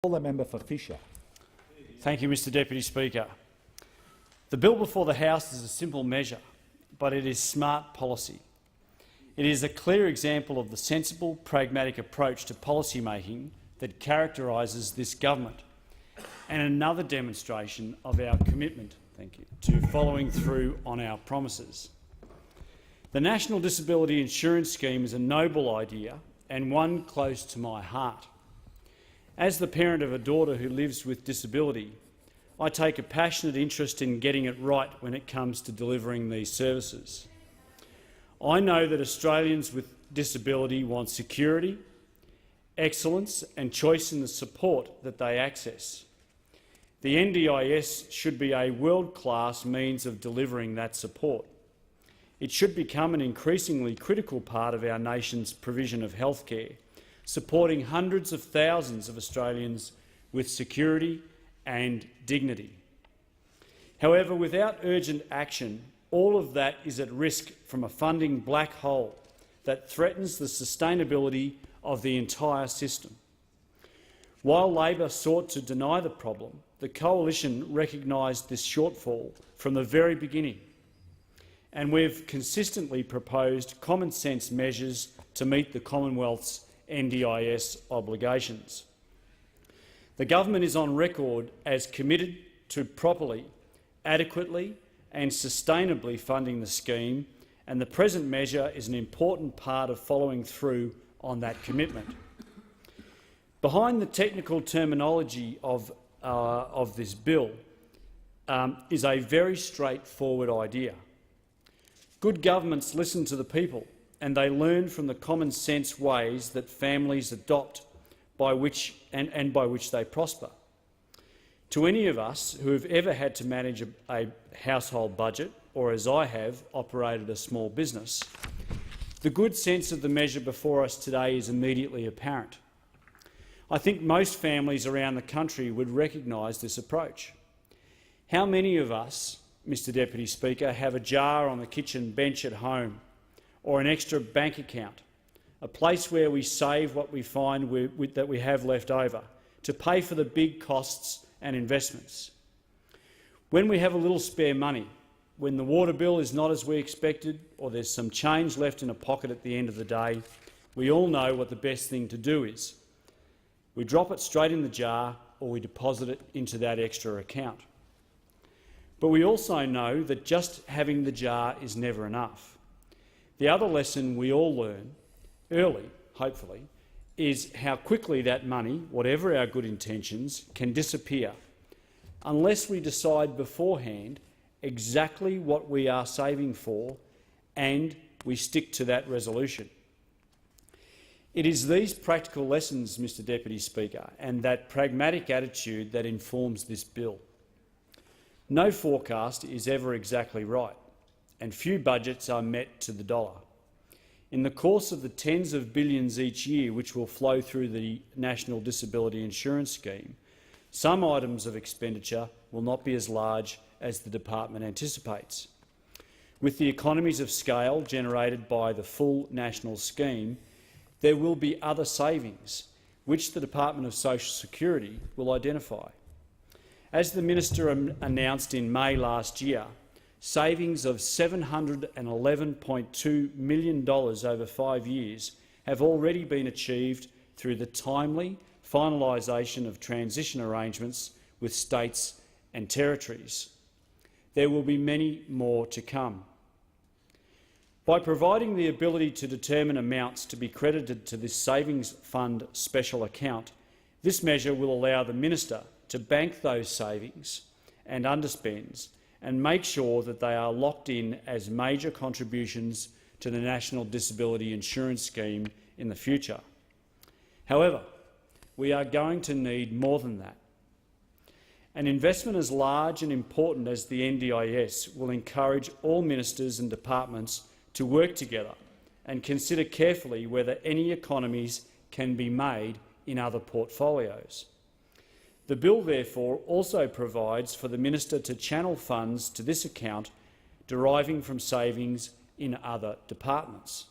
Call the member for Fisher. Thank you, Mr Deputy Speaker. The bill before the House is a simple measure, but it is smart policy. It is a clear example of the sensible, pragmatic approach to policy making that characterises this government, and another demonstration of our commitment to following through on our promises. The National Disability Insurance Scheme is a noble idea and one close to my heart. As the parent of a daughter who lives with disability, I take a passionate interest in getting it right when it comes to delivering these services. I know that Australians with disability want security, excellence and choice in the support that they access. The NDIS should be a world-class means of delivering that support. It should become an increasingly critical part of our nation's provision of healthcare, supporting hundreds of thousands of Australians with security and dignity. However, without urgent action, all of that is at risk from a funding black hole that threatens the sustainability of the entire system. While Labor sought to deny the problem, the Coalition recognised this shortfall from the very beginning, and we've consistently proposed common-sense measures to meet the Commonwealth's NDIS obligations. The government is on record as committed to properly, adequately and sustainably funding the scheme, and the present measure is an important part of following through on that commitment. Behind the technical terminology of this bill is a very straightforward idea. Good governments listen to the people, and they learn from the common-sense ways that families adopt by which they prosper. To any of us who have ever had to manage a household budget, or as I have, operated a small business, the good sense of the measure before us today is immediately apparent. I think most families around the country would recognise this approach. How many of us, Mr Deputy Speaker, have a jar on the kitchen bench at home, or an extra bank account, a place where we save what we find that we have left over to pay for the big costs and investments? When we have a little spare money, when the water bill is not as we expected, or there's some change left in a pocket at the end of the day, we all know what the best thing to do is. We drop it straight in the jar, or we deposit it into that extra account. But we also know that just having the jar is never enough. The other lesson we all learn, early, hopefully, is how quickly that money, whatever our good intentions, can disappear unless we decide beforehand exactly what we are saving for and we stick to that resolution. It is these practical lessons, Mr Deputy Speaker, and that pragmatic attitude that informs this bill. No forecast is ever exactly right, and few budgets are met to the dollar. In the course of the tens of billions each year which will flow through the National Disability Insurance Scheme, some items of expenditure will not be as large as the department anticipates. With the economies of scale generated by the full national scheme, there will be other savings, which the Department of Social Security will identify. As the Minister announced in May last year, savings of $711.2 million over 5 years have already been achieved through the timely finalisation of transition arrangements with states and territories. There will be many more to come. By providing the ability to determine amounts to be credited to this Savings Fund special account, this measure will allow the Minister to bank those savings and underspends and make sure that they are locked in as major contributions to the National Disability Insurance Scheme in the future. However, we are going to need more than that. An investment as large and important as the NDIS will encourage all ministers and departments to work together and consider carefully whether any economies can be made in other portfolios. The bill, therefore, also provides for the Minister to channel funds to this account deriving from savings in other departments.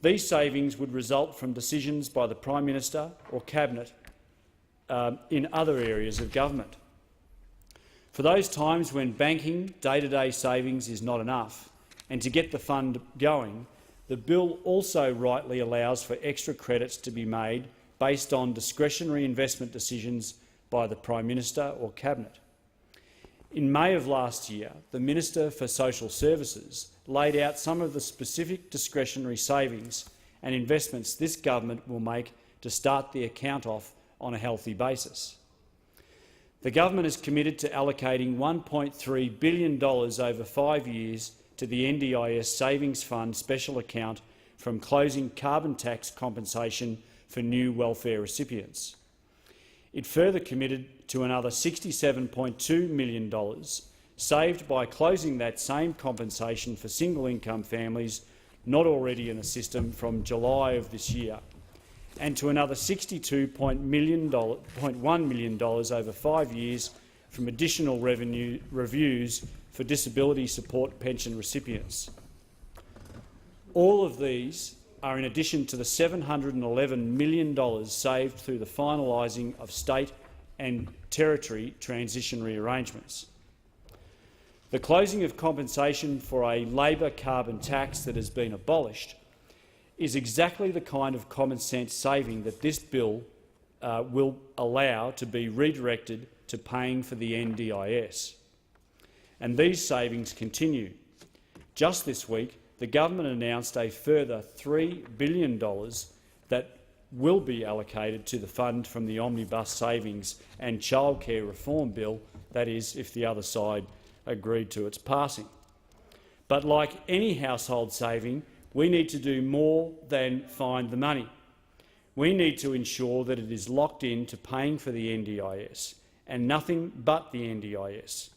These savings would result from decisions by the Prime Minister or Cabinet in other areas of government. For those times when banking day-to-day savings is not enough, and to get the fund going, the bill also rightly allows for extra credits to be made based on discretionary investment decisions by the Prime Minister or Cabinet. In May of last year, the Minister for Social Services laid out some of the specific discretionary savings and investments this government will make to start the account off on a healthy basis. The government is committed to allocating $1.3 billion over 5 years to the NDIS Savings Fund special account from closing carbon tax compensation for new welfare recipients. It further committed to another $67.2 million saved by closing that same compensation for single-income families not already in the system from July of this year, and to another $62.1 million over 5 years from additional revenue reviews for disability support pension recipients. All of these are in addition to the $711 million saved through the finalising of state and territory transitionary arrangements. The closing of compensation for a Labor carbon tax that has been abolished is exactly the kind of common-sense saving that this bill will allow to be redirected to paying for the NDIS. And these savings continue. Just this week, the government announced a further $3 billion that will be allocated to the fund from the Omnibus Savings and Childcare Reform Bill, that is, if the other side agreed to its passing. But like any household saving, we need to do more than find the money. We need to ensure that it is locked in to paying for the NDIS and nothing but the NDIS.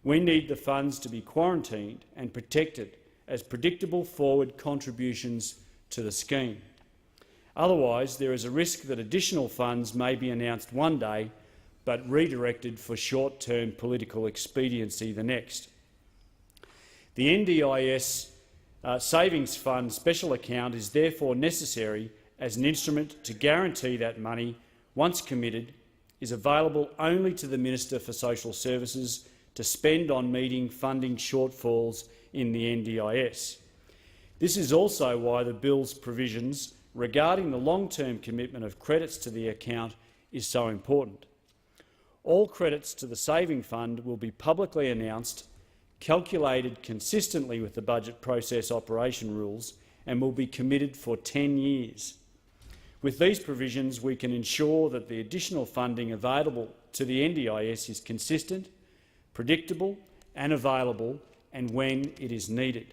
We need the funds to be quarantined and protected as predictable forward contributions to the scheme. Otherwise, there is a risk that additional funds may be announced one day but redirected for short-term political expediency the next. The NDIS Savings Fund special account is therefore necessary as an instrument to guarantee that money, once committed, is available only to the Minister for Social Services to spend on meeting funding shortfalls in the NDIS. This is also why the bill's provisions regarding the long-term commitment of credits to the account is so important. All credits to the saving fund will be publicly announced, calculated consistently with the budget process operation rules, and will be committed for 10 years. With these provisions, we can ensure that the additional funding available to the NDIS is consistent, predictable and available, and when it is needed.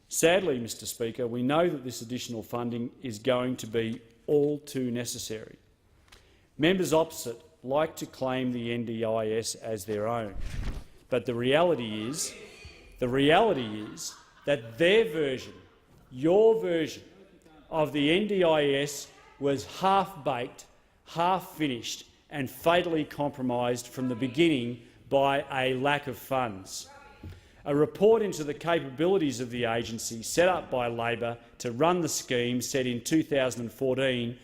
Sadly, Mr Speaker, we know that this additional funding is going to be all too necessary. Members opposite like to claim the NDIS as their own, but the reality is that their version, your version, of the NDIS was half-baked, half-finished and fatally compromised from the beginning by a lack of funds. A report into the capabilities of the agency set up by Labor to run the scheme said in 2014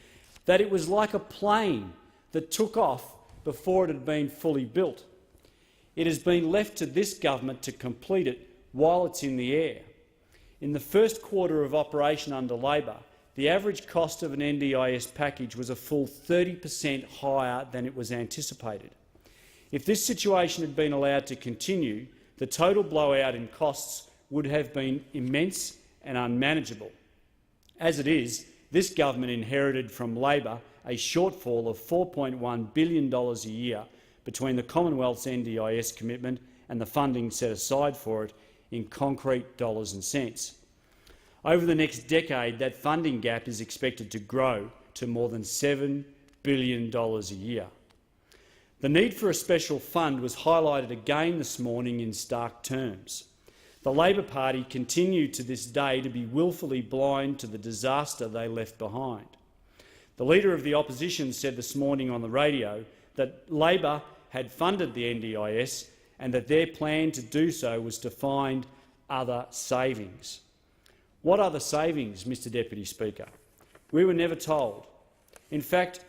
that it was like a plane that took off before it had been fully built. It has been left to this government to complete it while it's in the air. In the first quarter of operation under Labor, the average cost of an NDIS package was a full 30% higher than it was anticipated. If this situation had been allowed to continue, the total blowout in costs would have been immense and unmanageable. As it is, this government inherited from Labor a shortfall of $4.1 billion a year between the Commonwealth's NDIS commitment and the funding set aside for it in concrete dollars and cents. Over the next decade, that funding gap is expected to grow to more than $7 billion a year. The need for a special fund was highlighted again this morning in stark terms. The Labor Party continue to this day to be wilfully blind to the disaster they left behind. The Leader of the Opposition said this morning on the radio that Labor had funded the NDIS and that their plan to do so was to find other savings. What other savings, Mr Deputy Speaker? We were never told. In fact,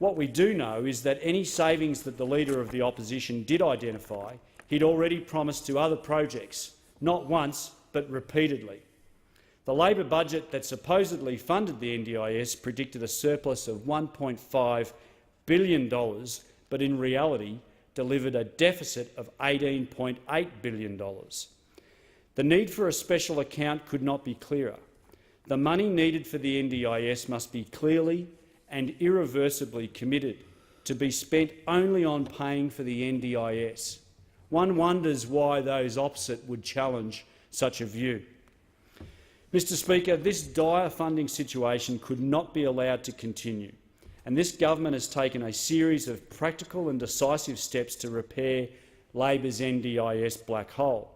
What we do know is that any savings that the Leader of the Opposition did identify, he'd already promised to other projects, not once but repeatedly. The Labor budget that supposedly funded the NDIS predicted a surplus of $1.5 billion, but in reality delivered a deficit of $18.8 billion. The need for a special account could not be clearer. The money needed for the NDIS must be clearly and irreversibly committed to be spent only on paying for the NDIS. One wonders why those opposite would challenge such a view. Mr Speaker, this dire funding situation could not be allowed to continue, and this government has taken a series of practical and decisive steps to repair Labor's NDIS black hole.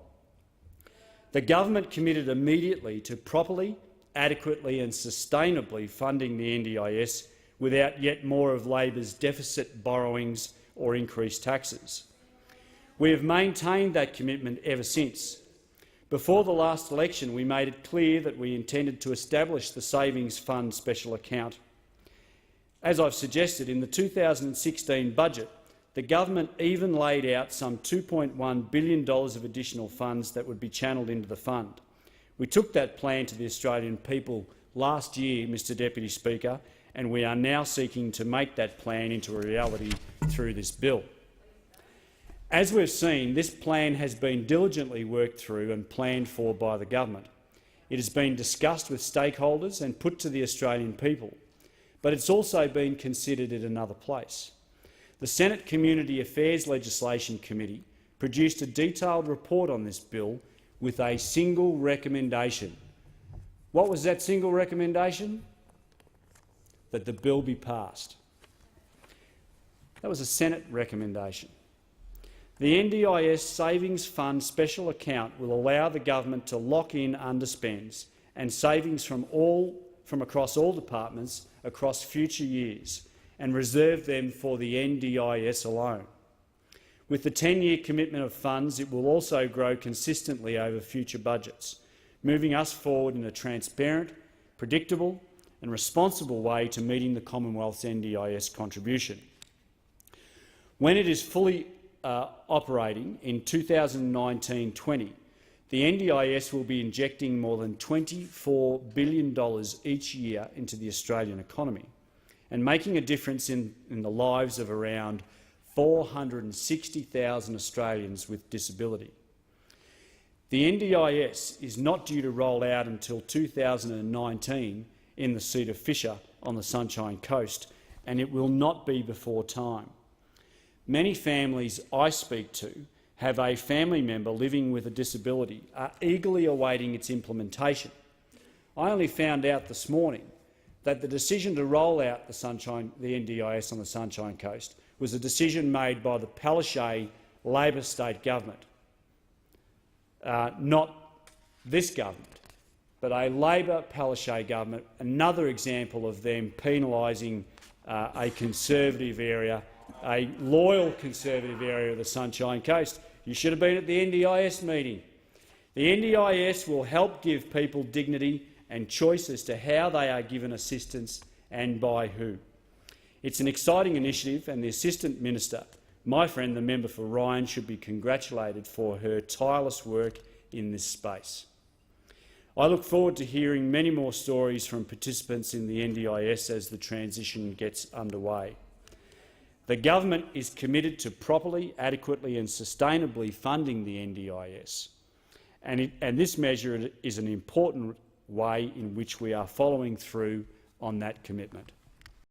The government committed immediately to properly, adequately and sustainably funding the NDIS without yet more of Labor's deficit borrowings or increased taxes. We have maintained that commitment ever since. Before the last election, we made it clear that we intended to establish the Savings Fund special account. As I've suggested, in the 2016 budget, the government even laid out some $2.1 billion of additional funds that would be channelled into the fund. We took that plan to the Australian people last year, Mr Deputy Speaker, and we are now seeking to make that plan into a reality through this bill. As we've seen, this plan has been diligently worked through and planned for by the government. It has been discussed with stakeholders and put to the Australian people, but it's also been considered in another place. The Senate Community Affairs Legislation Committee produced a detailed report on this bill with a single recommendation. What was that single recommendation? That the bill be passed. That was a Senate recommendation. The NDIS Savings Fund special account will allow the government to lock in underspends and savings from across all departments across future years and reserve them for the NDIS alone. With the 10-year commitment of funds, it will also grow consistently over future budgets, moving us forward in a transparent, predictable and responsible way to meeting the Commonwealth's NDIS contribution. When it is fully operating in 2019-20, the NDIS will be injecting more than $24 billion each year into the Australian economy and making a difference in the lives of around 460,000 Australians with disability. The NDIS is not due to roll out until 2019 in the seat of Fisher on the Sunshine Coast, and it will not be before time. Many families I speak to have a family member living with a disability, are eagerly awaiting its implementation. I only found out this morning that the decision to roll out the NDIS on the Sunshine Coast was a decision made by the Palaszczuk Labor state government, not this government, but a Labor Palaszczuk government, another example of them penalising a conservative area, a loyal conservative area of the Sunshine Coast. You should have been at the NDIS meeting. The NDIS will help give people dignity and choice as to how they are given assistance and by who. It's an exciting initiative, and the Assistant Minister, my friend the member for Ryan, should be congratulated for her tireless work in this space. I look forward to hearing many more stories from participants in the NDIS as the transition gets underway. The government is committed to properly, adequately and sustainably funding the NDIS, and this measure is an important way in which we are following through on that commitment.